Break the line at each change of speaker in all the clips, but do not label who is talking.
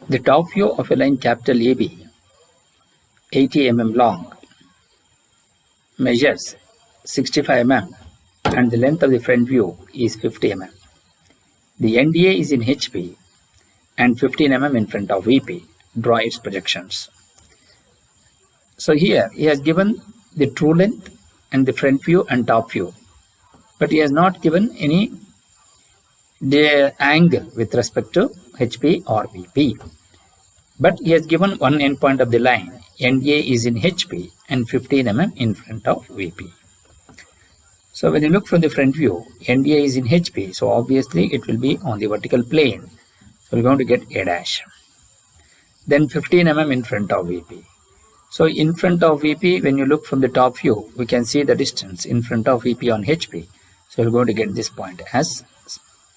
the top view of a line capital AB, 80 mm long, measures 65 mm and the length of the front view is 50 mm. The NDA is in HP and 15 mm in front of VP. Draw its projections. So here he has given the true length and the front view and top view, but he has not given any angle with respect to HP or VP. But he has given one endpoint of the line. NDA is in HP and 15 mm in front of VP. So when you look from the front view, NDA is in HP, so obviously it will be on the vertical plane. So we're going to get A dash. Then 15 mm in front of VP. So in front of VP, when you look from the top view, we can see the distance in front of VP on HP. So we're going to get this point as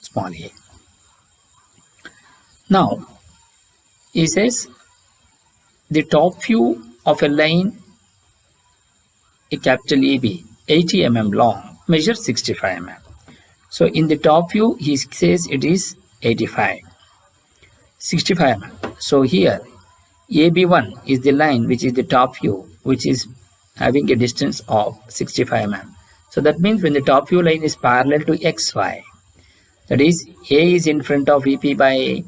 small a. Now, he says the top view of a line, a capital AB, 80 mm long, measures 65 mm. So in the top view, he says it is 85. 65 mm. So here, AB1 is the line which is the top view, which is having a distance of 65 mm. So that means when the top view line is parallel to XY, that is A is in front of VP by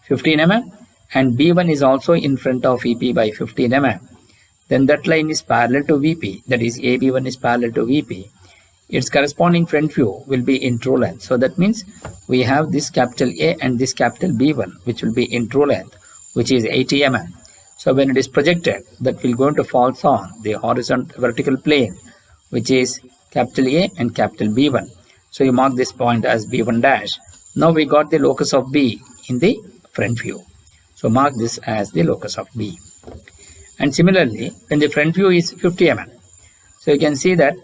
15 mm and B1 is also in front of VP by 15 mm. Then that line is parallel to VP, that is AB1 is parallel to VP. Its corresponding front view will be in true length. So that means we have this capital A and this capital B1 which will be in true length, which is 80 mm. So when it is projected, that will going to fall on the horizontal vertical plane, which is capital A and capital B1. So you mark this point as B1 dash. Now we got the locus of B in the front view. So mark this as the locus of B. And similarly, when the front view is 50 mm, so you can see that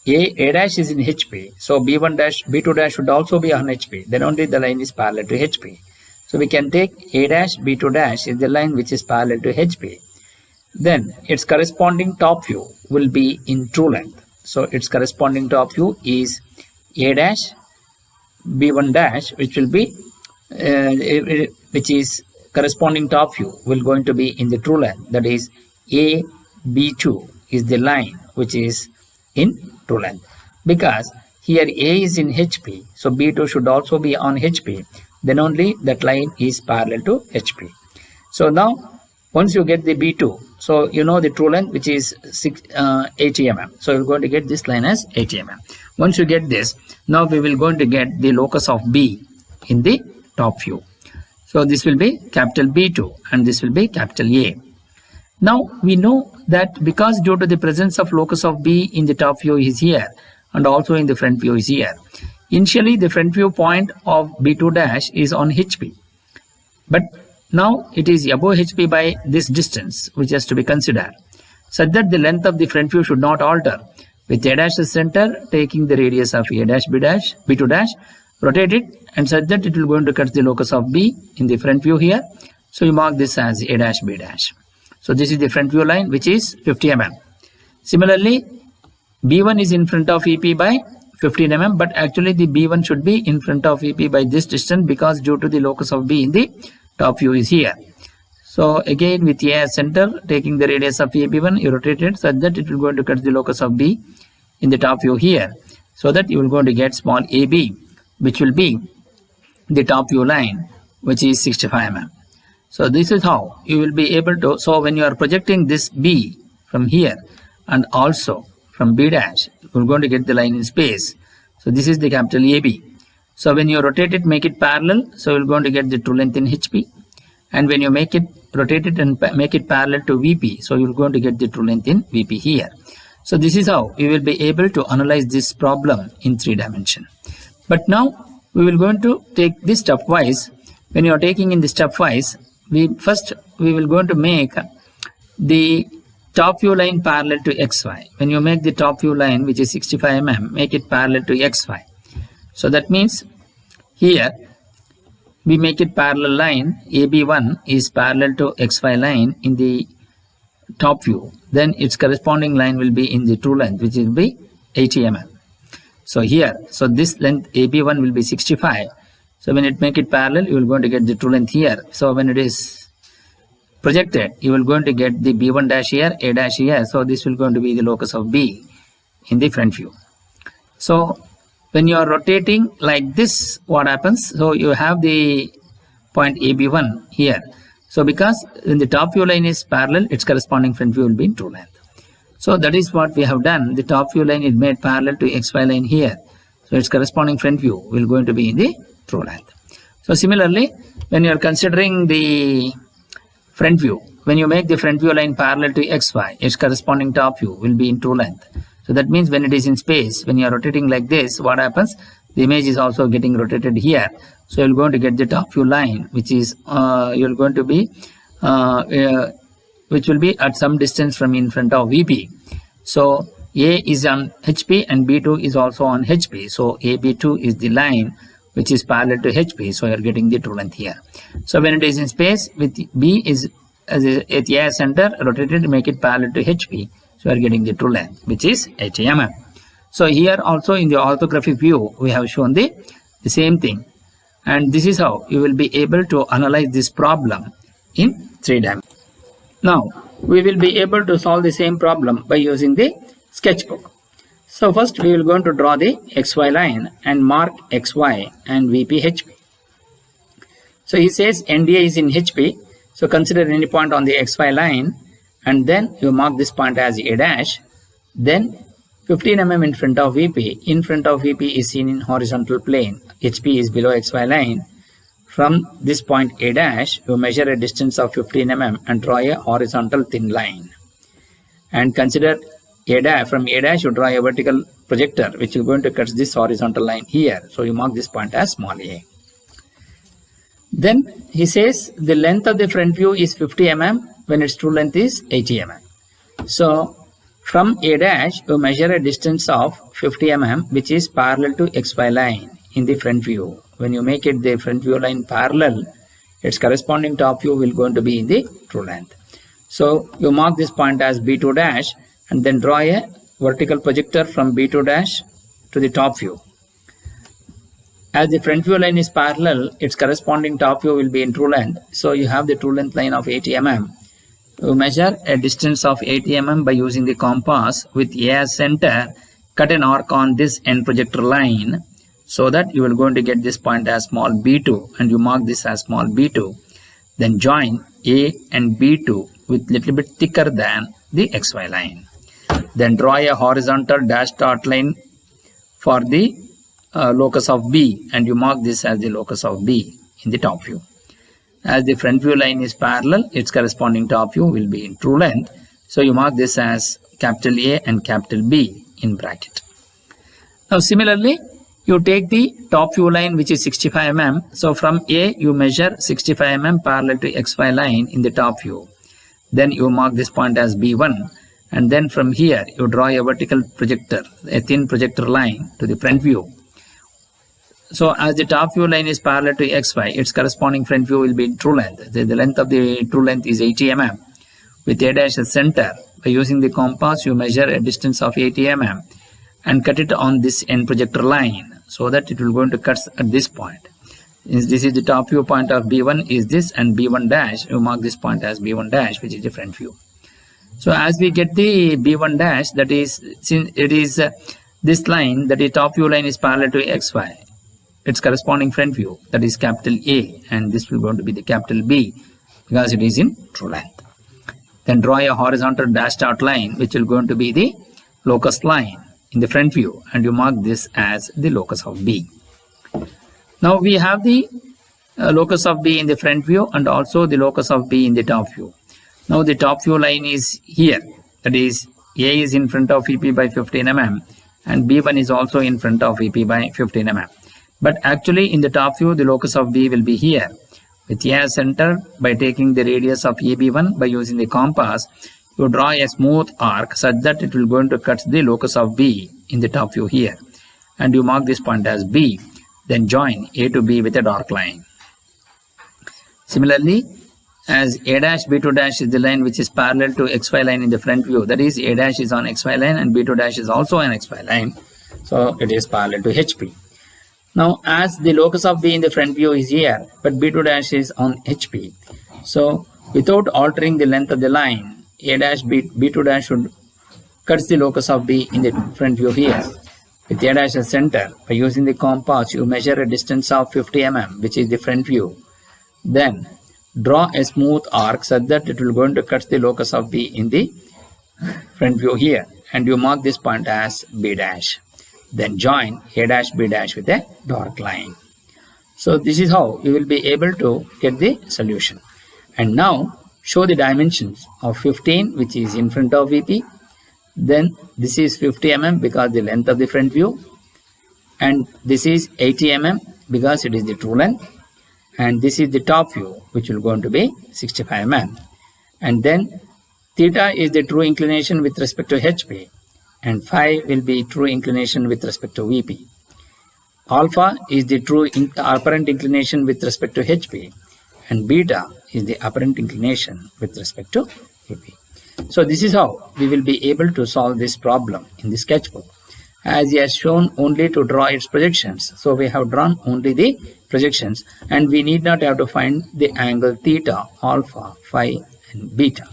A dash is in HP. So B1 dash, B2 dash should also be on HP. Then only the line is parallel to HP. So we can take A dash, B2 dash is the line which is parallel to HP. Then its corresponding top view will be in true length. So its corresponding top view is A dash, B1 dash, which will be, which is corresponding top view will going to be in the true length. That is A, B2 is the line which is in true length. Because here A is in HP, so B2 should also be on HP. Then only that line is parallel to HP. So now, once you get the B2, so you know the true length which is 80 mm. So you're going to get this line as 80 mm. Once you get this, now we will going to get the locus of B in the top view. So this will be capital B2 and this will be capital A. Now we know that because due to the presence of locus of B in the top view is here and also in the front view is here. Initially the front view point of B2 dash is on HP. But now it is above HP by this distance which has to be considered, such that the length of the front view should not alter. With A dash as center, taking the radius of A dash, B dash, B2 dash, rotate it and such that it will going to cut the locus of B in the front view here. So you mark this as A dash, B dash. So this is the front view line which is 50 mm. Similarly, B1 is in front of EP by 15 mm, but actually the B1 should be in front of EP by this distance because due to the locus of B in the top view is here. So again with A as center, taking the radius of AB1, you rotate it such that it will going to cut the locus of B in the top view here, so that you will going to get small AB, which will be the top view line, which is 65 mm. So this is how you will be able to, so when you are projecting this B from here and also from B dash, you are going to get the line in space. So this is the capital AB. So when you rotate it, make it parallel, so you are going to get the true length in HP. And when you make it, rotate it and make it parallel to VP, so you are going to get the true length in VP here. So this is how you will be able to analyze this problem in 3 dimensions. But now we will going to take this stepwise. When you are taking in the stepwise, we will going to make the top view line parallel to XY. When you make the top view line, which is 65 mm, make it parallel to XY. So that means here we make it parallel line. AB1 is parallel to XY line in the top view. Then its corresponding line will be in the true length, which will be 80 mm. So here, so this length AB1 will be 65. So when it make it parallel, you will going to get the true length here. So when it is projected, you will going to get the B1 dash here, A dash here. So this will going to be the locus of B in the front view. So when you are rotating like this, what happens? So you have the point AB1 here. So because when the top view line is parallel, its corresponding front view will be in true length. So that is what we have done. The top view line is made parallel to XY line here. So its corresponding front view will going to be in the true length. So similarly, when you are considering the front view, when you make the front view line parallel to XY, its corresponding top view will be in true length. So that means when it is in space, when you are rotating like this, what happens? The image is also getting rotated here. So you're going to get the top view line, which is you're going to be which will be at some distance from in front of VP. So A is on HP and B2 is also on HP. So AB2 is the line which is parallel to HP. So you're getting the true length here. So when it is in space, with B is at the A center rotated, make it parallel to HP. So you're getting the true length, which is 80 mm. So here also in the orthographic view, we have shown the same thing. And this is how you will be able to analyze this problem in 3 dimensions. Now, we will be able to solve the same problem by using the sketchbook. So first we will going to draw the XY line and mark XY and VP HP. So he says NDA is in HP. So consider any point on the XY line and then you mark this point as A dash. Then 15 mm in front of VP. In front of VP is seen in horizontal plane. HP is below XY line. From this point A dash, you measure a distance of 15 mm and draw a horizontal thin line. And consider A dash. From A dash, you draw a vertical projector which is going to cut this horizontal line here. So you mark this point as small a. Then he says the length of the front view is 50 mm when its true length is 80 mm. So from A dash, you measure a distance of 50 mm which is parallel to XY line in the front view. When you make it the front view line parallel, its corresponding top view will going to be in the true length. So you mark this point as B2 dash and then draw a vertical projector from B2 dash to the top view. As the front view line is parallel, its corresponding top view will be in true length. So you have the true length line of 80 mm. You measure a distance of 80 mm by using the compass with A as center. Cut an arc on this end projector line so that you will going to get this point as small b2 and you mark this as small b2. Then join A and B2 with little bit thicker than the XY line. Then draw a horizontal dash dot line for the locus of B and you mark this as the locus of B in the top view. As the front view line is parallel, its corresponding top view will be in true length. So you mark this as capital A and capital B in bracket. Now similarly, you take the top view line which is 65 mm. So from A you measure 65 mm parallel to XY line in the top view. Then you mark this point as B1 and then from here you draw a vertical projector, a thin projector line to the front view. So as the top view line is parallel to XY, its corresponding front view will be in true length. The length of the true length is 80 mm. With A dash as center, by using the compass you measure a distance of 80 mm and cut it on this end projector line so that it will going to cut at this point. This is the top view point of B1 is this and B1 dash, you mark this point as B1 dash which is the front view. So as we get the B1 dash, that is, since it is this line, that is top view line is parallel to XY, its corresponding front view, that is capital A, and this will going to be the capital B because it is in true length. Then draw a horizontal dashed out line which will going to be the locus line in the front view and you mark this as the locus of B. Now we have the locus of B in the front view and also the locus of B in the top view. Now the top view line is here, that is A is in front of VP by 15 mm and B1 is also in front of VP by 15 mm. But actually in the top view the locus of B will be here. With A as center, by taking the radius of AB1 by using the compass, you draw a smooth arc such that it will going to cut the locus of B in the top view here. And you mark this point as B. Then join A to B with a dark line. Similarly, as A dash B2 dash is the line which is parallel to XY line in the front view, that is A dash is on XY line and B2 dash is also an XY line. So it is parallel to HP. Now, as the locus of B in the front view is here, but B2 dash is on HP. So, without altering the length of the line, A dash B2 dash should cuts the locus of B in the front view here. With A dash as center, by using the compass, you measure a distance of 50 mm, which is the front view. Then, draw a smooth arc such that it will going to cut the locus of B in the front view here. And you mark this point as B dash. Then join A dash B dash with a dark line. So this is how you will be able to get the solution. And now show the dimensions of 15, which is in front of VP. Then this is 50 mm because the length of the front view. And this is 80 mm because it is the true length. And this is the top view, which will going to be 65 mm. And then theta is the true inclination with respect to HP. And phi will be true inclination with respect to VP. Alpha is the true apparent inclination with respect to HP. And beta is the apparent inclination with respect to VP. So this is how we will be able to solve this problem in the sketchbook. As he has shown only to draw its projections. So we have drawn only the projections and we need not have to find the angle theta, alpha, phi and beta.